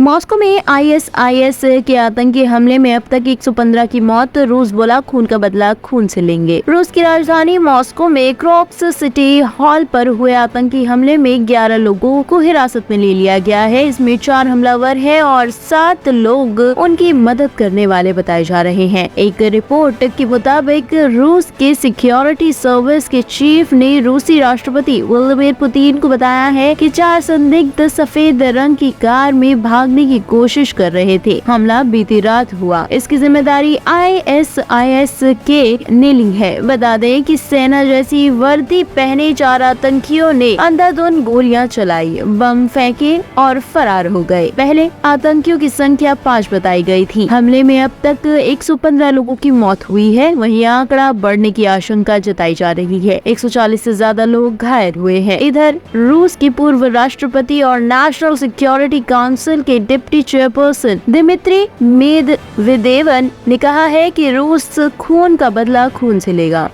Moscow में ISIS के आतंकी हमले में अब तक 115 की मौत। रूस बोला खून का बदला खून से लेंगे। रूस की राजधानी मॉस्को में क्रॉक्स सिटी हॉल पर हुए आतंकी हमले में 11 लोगों को हिरासत में ले लिया गया है। इसमें 4 हमलावर हैं और 7 लोग उनकी मदद करने वाले बताए जा रहे हैं। एक रिपोर्ट के मुताबिक रूस के सिक्योरिटी सर्विस के चीफ ने रूसी राष्ट्रपति व्लादिमीर पुतिन को बताया है कि 4 संदिग्ध सफेद रंग की कार में भागने की कोशिश कर रहे थे। हमला बीती रात हुआ। इसकी जिम्मेदारी ISIS के ने ली है। बता दें कि सेना जैसी वर्दी पहने 4 आतंकियों ने अंधाधुंध गोलियां चलाई, बम फेंके और फरार हो गए। पहले आतंकियों की संख्या 5 बताई गई थी। हमले में अब तक 115 लोगों की मौत हुई है। वहीं आंकड़ा बढ़ने की आशंका जताई जा रही है। 140 से ज्यादा लोग घायल हुए हैं। इधर रूस की पूर्व राष्ट्रपति और नेशनल सिक्योरिटी काउंसिल के डिप्टी चेयरपर्सन दिमित्री मेदवेदेव ने कहा है कि रूस खून का बदला खून से लेगा।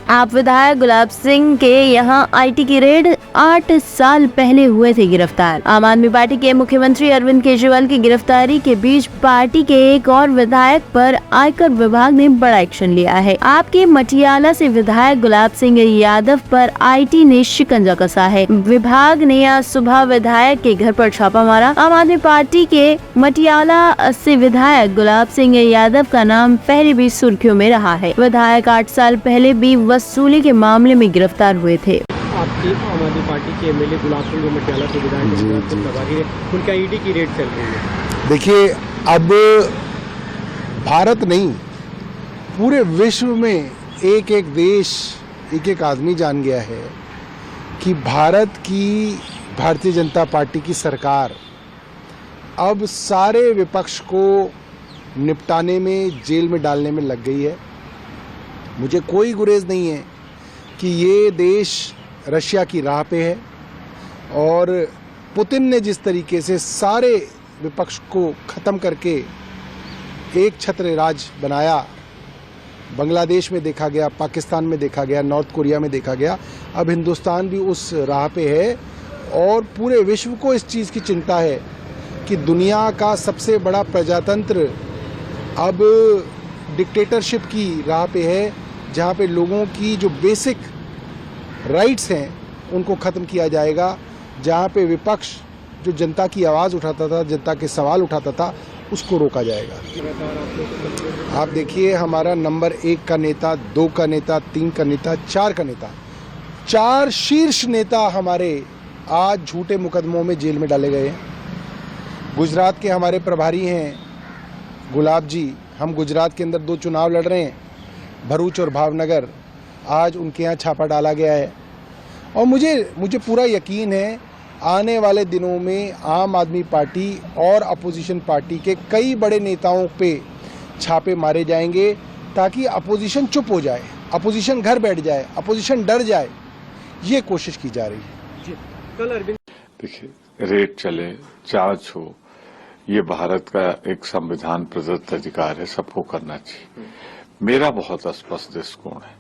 आप विधायक गुलाब सिंह के यहाँ IT की रेड 8 साल पहले हुए थे गिरफ्तार। आम आदमी पार्टी के मुख्यमंत्री अरविंद केजरीवाल की गिरफ्तारी के बीच पार्टी के एक और विधायक पर आयकर विभाग ने बड़ा एक्शन लिया है। आपके मटियाला से विधायक गुलाब सिंह यादव पर IT ने शिकंजा कसा है। विभाग ने आज सुबह विधायक के घर पर छापा मारा। आम आदमी पार्टी के मटियाला से विधायक गुलाब सिंह यादव का नाम पहले भी सुर्खियों में रहा है। विधायक 8 साल पहले भी वसूली के मामले में गिरफ्तार हुए थे। आपकी आम आदमी पार्टी के MLA गुलाब सिंह मटियाला से विधायक उनका ED की रेड चल रही है। देखिए, अब भारत नहीं, पूरे विश्व में एक एक देश, एक एक आदमी जान गया है कि भारतीय जनता पार्टी की सरकार अब सारे विपक्ष को निपटाने में, जेल में डालने में लग गई है। मुझे कोई गुरेज नहीं है कि ये देश रशिया की राह पे है और पुतिन ने जिस तरीके से सारे विपक्ष को ख़त्म करके एक छत्र राज बनाया, बांग्लादेश में देखा गया, पाकिस्तान में देखा गया, नॉर्थ कोरिया में देखा गया, अब हिंदुस्तान भी उस राह पे है और पूरे विश्व को इस चीज़ की चिंता है कि दुनिया का सबसे बड़ा प्रजातंत्र अब डिक्टेटरशिप की राह पे है, जहाँ पे लोगों की जो बेसिक राइट्स हैं उनको ख़त्म किया जाएगा, जहाँ पे विपक्ष जो जनता की आवाज़ उठाता था, जनता के सवाल उठाता था, उसको रोका जाएगा। आप देखिए, हमारा नंबर 1 का नेता, 2 का नेता, 3 का नेता, 4 का नेता, 4 शीर्ष नेता हमारे आज झूठे मुकदमों में जेल में डाले गए हैं। गुजरात के हमारे प्रभारी हैं गुलाब जी, हम गुजरात के अंदर 2 चुनाव लड़ रहे हैं, भरूच और भावनगर। आज उनके यहाँ छापा डाला गया है और मुझे पूरा यकीन है आने वाले दिनों में आम आदमी पार्टी और अपोजिशन पार्टी के कई बड़े नेताओं पे छापे मारे जाएंगे ताकि अपोजिशन चुप हो जाए, अपोजिशन घर बैठ जाए, अपोजिशन डर जाए। ये कोशिश की जा रही है। कल अरविंद देखिए, रेड चले, जांच हो, ये भारत का एक संविधान प्रदत्त अधिकार है, सबको करना चाहिए। मेरा बहुत स्पष्ट दृष्टिकोण है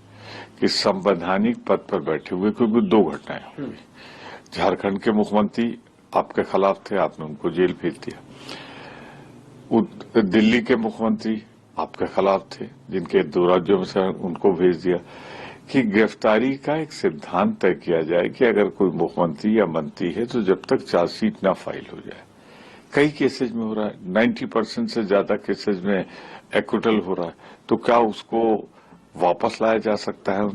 कि संवैधानिक पद पर बैठे हुए क्योंकि 2 घटनाएं हुई। झारखंड के मुख्यमंत्री आपके खिलाफ थे, आपने उनको जेल भेज दिया। दिल्ली के मुख्यमंत्री आपके खिलाफ थे, जिनके 2 राज्यों में से उनको भेज दिया। कि गिरफ्तारी का एक सिद्धांत तय किया जाए कि अगर कोई मुख्यमंत्री या मंत्री है तो जब तक चार्जशीट ना फाइल हो जाए। कई केसेज में हो रहा है, 90% से ज्यादा केसेज में एक्विटल हो रहा है, तो क्या उसको वापस लाया जा सकता है?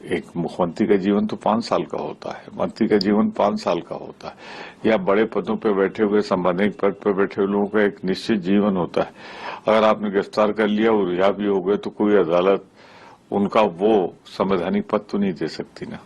एक मुख्यमंत्री का जीवन तो 5 साल का होता है, मंत्री का जीवन 5 साल का होता है, या बड़े पदों पर बैठे हुए, संवैधानिक पद पर बैठे हुए लोगों का एक निश्चित जीवन होता है। अगर आपने गिरफ्तार कर लिया और रिहा भी हो गए तो कोई अदालत उनका वो संवैधानिक पद तो नहीं दे सकती ना।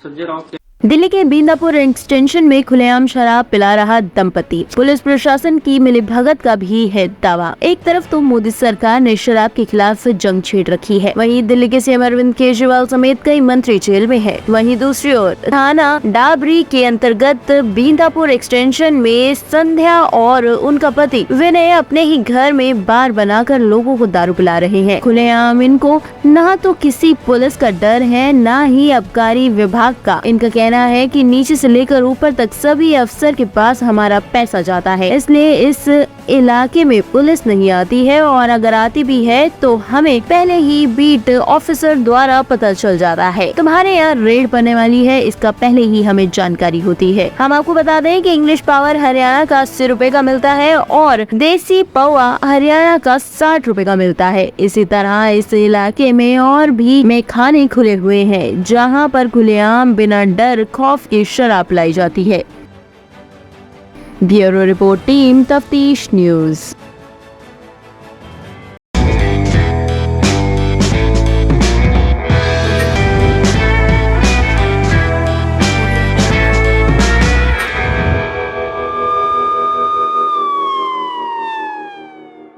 संजय राउत दिल्ली के बींदापुर एक्सटेंशन में खुलेआम शराब पिला रहा दंपति, पुलिस प्रशासन की मिलीभगत का भी है दावा। एक तरफ तो मोदी सरकार ने शराब के खिलाफ जंग छेड़ रखी है, वहीं दिल्ली के CM अरविंद केजरीवाल समेत कई मंत्री जेल में है। वहीं दूसरी ओर थाना डाबरी के अंतर्गत बींदापुर एक्सटेंशन में संध्या और उनका पति विनय अपने ही घर में बार बनाकर लोगों को दारू पिला रहे हैं। खुलेआम इनको न तो किसी पुलिस का डर है, न ही आबकारी विभाग का। इनका कहना गया है कि नीचे से लेकर ऊपर तक सभी अफसर के पास हमारा पैसा जाता है, इसलिए इस इलाके में पुलिस नहीं आती है और अगर आती भी है तो हमें पहले ही बीट ऑफिसर द्वारा पता चल जाता है। तुम्हारे यहाँ रेड पड़ने वाली है, इसका पहले ही हमें जानकारी होती है। हम आपको बता दें कि इंग्लिश पावर हरियाणा का 80 रुपए का मिलता है और देसी पौवा हरियाणा का 60 रुपए का मिलता है। इसी तरह इस इलाके में और भी मैखाने खुले हुए हैं जहाँ पर खुलेआम बिना डर खौफ की शराब पिलाई जाती है। ब्यूरो रिपोर्ट टीम तफ्तीश न्यूज।